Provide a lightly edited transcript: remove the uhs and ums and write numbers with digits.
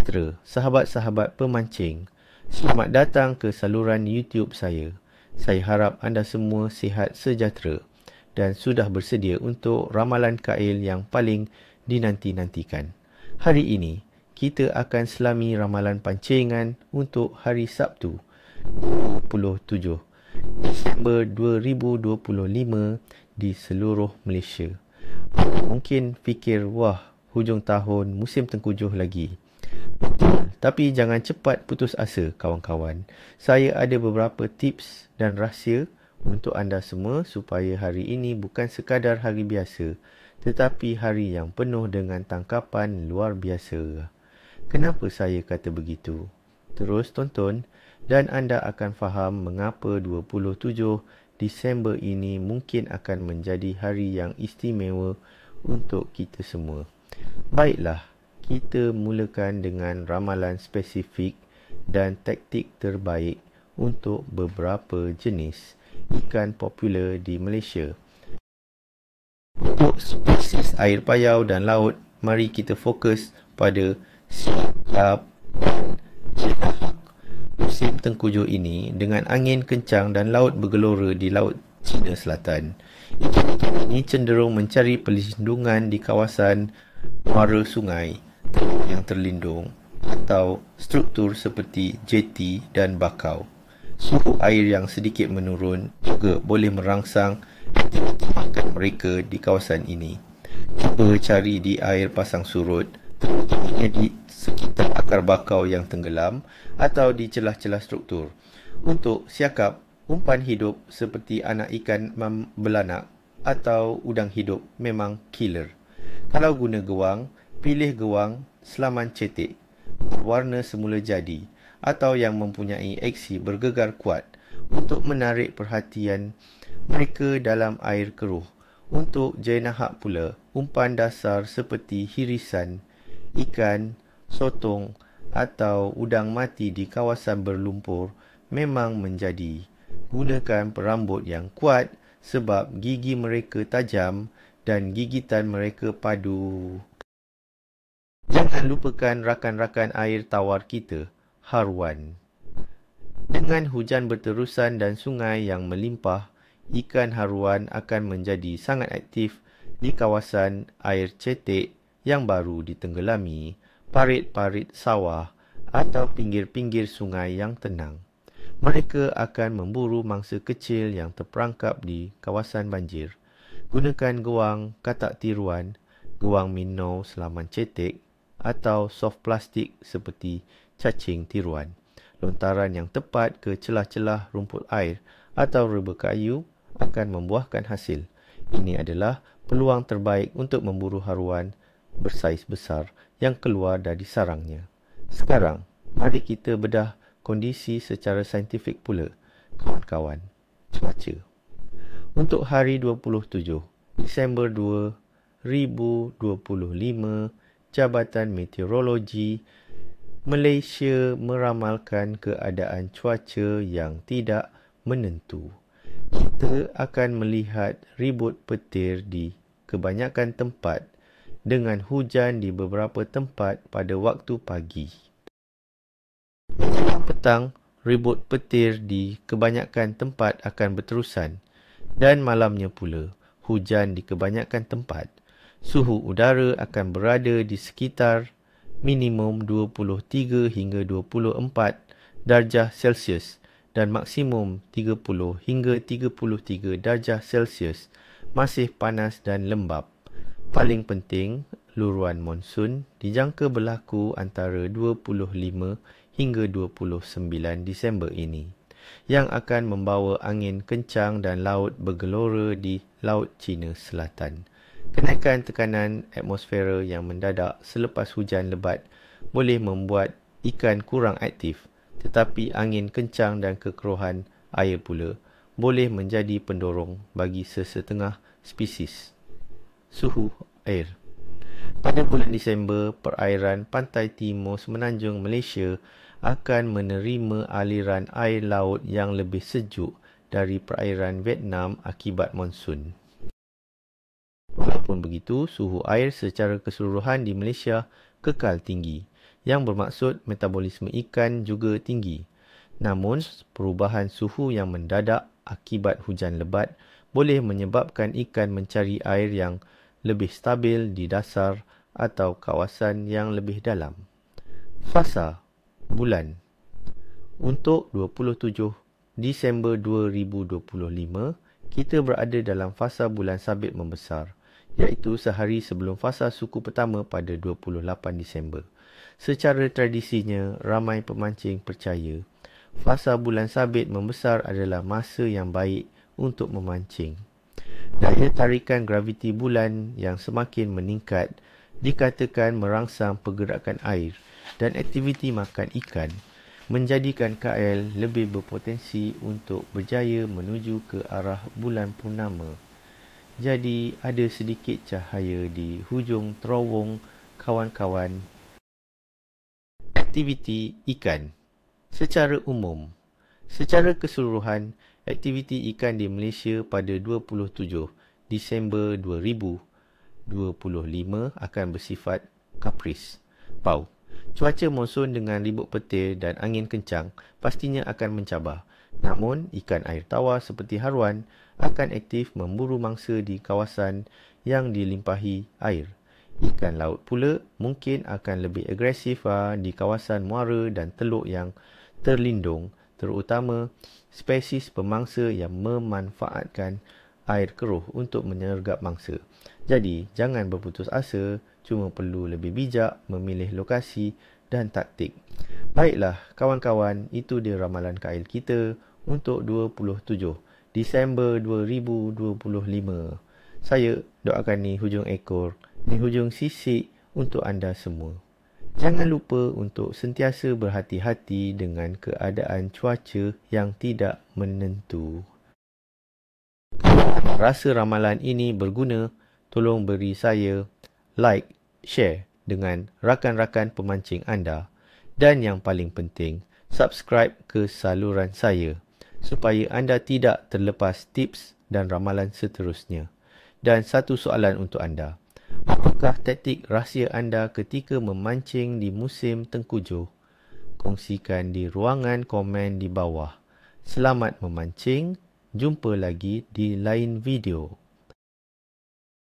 Sejahtera, sahabat-sahabat pemancing. Selamat datang ke saluran YouTube saya. Saya harap anda semua sihat sejahtera dan sudah bersedia untuk ramalan kail yang paling dinanti-nantikan. Hari ini, kita akan selami ramalan pancingan untuk hari Sabtu, 27 Disember 2025 di seluruh Malaysia. Mungkin fikir, wah, hujung tahun, musim tengkujuh lagi. Betul, tapi jangan cepat putus asa kawan-kawan. Saya ada beberapa tips dan rahsia untuk anda semua supaya hari ini bukan sekadar hari biasa, tetapi hari yang penuh dengan tangkapan luar biasa. Kenapa saya kata begitu? Terus tonton dan anda akan faham mengapa 27 Disember ini mungkin akan menjadi hari yang istimewa untuk kita semua. Baiklah, kita mulakan dengan ramalan spesifik dan taktik terbaik untuk beberapa jenis ikan popular di Malaysia. Untuk spesies air payau dan laut, mari kita fokus pada siap dan jenahak. Musim tengkujuh ini, dengan angin kencang dan laut bergelora di Laut Cina Selatan, ikan ini cenderung mencari perlindungan di kawasan muara sungai yang terlindung atau struktur seperti jeti dan bakau. Suhu air yang sedikit menurun juga boleh merangsang aktiviti makan mereka di kawasan ini. Cuba cari di air pasang surut, terutamanya di sekitar akar bakau yang tenggelam atau di celah-celah struktur. Untuk siakap, umpan hidup seperti anak ikan belanak atau udang hidup memang killer. Kalau guna gewang, pilih gewang selaman cetek, warna semula jadi atau yang mempunyai aksi bergegar kuat untuk menarik perhatian mereka dalam air keruh. Untuk jenahak pula, umpan dasar seperti hirisan, ikan, sotong atau udang mati di kawasan berlumpur memang menjadi. Gunakan perambut yang kuat sebab gigi mereka tajam dan gigitan mereka padu. Jangan lupakan rakan-rakan air tawar kita, haruan. Dengan hujan berterusan dan sungai yang melimpah, ikan haruan akan menjadi sangat aktif di kawasan air cetek yang baru ditenggelami, parit-parit sawah atau pinggir-pinggir sungai yang tenang. Mereka akan memburu mangsa kecil yang terperangkap di kawasan banjir. Gunakan gewang katak tiruan, gewang minnow selaman cetek atau soft plastik seperti cacing tiruan. Lontaran yang tepat ke celah-celah rumput air atau reba kayu akan membuahkan hasil. Ini adalah peluang terbaik untuk memburu haruan bersaiz besar yang keluar dari sarangnya. Sekarang, mari kita bedah kondisi secara saintifik pula, kawan-kawan. Cuaca. Untuk hari 27 Disember 2025, Jabatan Meteorologi Malaysia meramalkan keadaan cuaca yang tidak menentu. Kita akan melihat ribut petir di kebanyakan tempat dengan hujan di beberapa tempat pada waktu pagi. Petang, ribut petir di kebanyakan tempat akan berterusan dan malamnya pula hujan di kebanyakan tempat. Suhu udara akan berada di sekitar minimum 23 hingga 24 darjah Celsius dan maksimum 30 hingga 33 darjah Celsius. Masih panas dan lembap. Paling penting, luruan monsun dijangka berlaku antara 25 hingga 29 Disember ini, yang akan membawa angin kencang dan laut bergelora di Laut Cina Selatan. Kenaikan tekanan atmosfera yang mendadak selepas hujan lebat boleh membuat ikan kurang aktif, tetapi angin kencang dan kekeruhan air pula boleh menjadi pendorong bagi sesetengah spesies. Suhu air. Pada bulan Disember, perairan pantai timur semenanjung Malaysia akan menerima aliran air laut yang lebih sejuk dari perairan Vietnam akibat monsun. Walaupun begitu, suhu air secara keseluruhan di Malaysia kekal tinggi, yang bermaksud metabolisme ikan juga tinggi. Namun, perubahan suhu yang mendadak akibat hujan lebat boleh menyebabkan ikan mencari air yang lebih stabil di dasar atau kawasan yang lebih dalam. Fasa bulan. Untuk 27 Disember 2025, kita berada dalam fasa bulan sabit membesar, iaitu sehari sebelum fasa suku pertama pada 28 Disember. Secara tradisinya, ramai pemancing percaya fasa bulan sabit membesar adalah masa yang baik untuk memancing. Daya tarikan graviti bulan yang semakin meningkat dikatakan merangsang pergerakan air dan aktiviti makan ikan, menjadikan KL lebih berpotensi untuk berjaya menuju ke arah bulan purnama. Jadi, ada sedikit cahaya di hujung terowong kawan-kawan. Aktiviti ikan. Secara umum, secara keseluruhan, aktiviti ikan di Malaysia pada 27 Disember 2025 akan bersifat kapris. Cuaca monsun dengan ribut petir dan angin kencang pastinya akan mencabar. Namun, ikan air tawar seperti haruan akan aktif memburu mangsa di kawasan yang dilimpahi air. Ikan laut pula mungkin akan lebih agresif di kawasan muara dan teluk yang terlindung, terutama spesies pemangsa yang memanfaatkan air keruh untuk menyergap mangsa. Jadi, jangan berputus asa, cuma perlu lebih bijak memilih lokasi dan taktik. Baiklah, kawan-kawan, itu dia ramalan KL kita untuk 27 Disember 2025. Saya doakan ni hujung ekor, ni hujung sisik untuk anda semua. Jangan lupa untuk sentiasa berhati-hati dengan keadaan cuaca yang tidak menentu. Rasa ramalan ini berguna, tolong beri saya like, share dengan rakan-rakan pemancing anda. Dan yang paling penting, subscribe ke saluran saya supaya anda tidak terlepas tips dan ramalan seterusnya. Dan satu soalan untuk anda. Apakah taktik rahsia anda ketika memancing di musim tengkujuh? Kongsikan di ruangan komen di bawah. Selamat memancing. Jumpa lagi di lain video.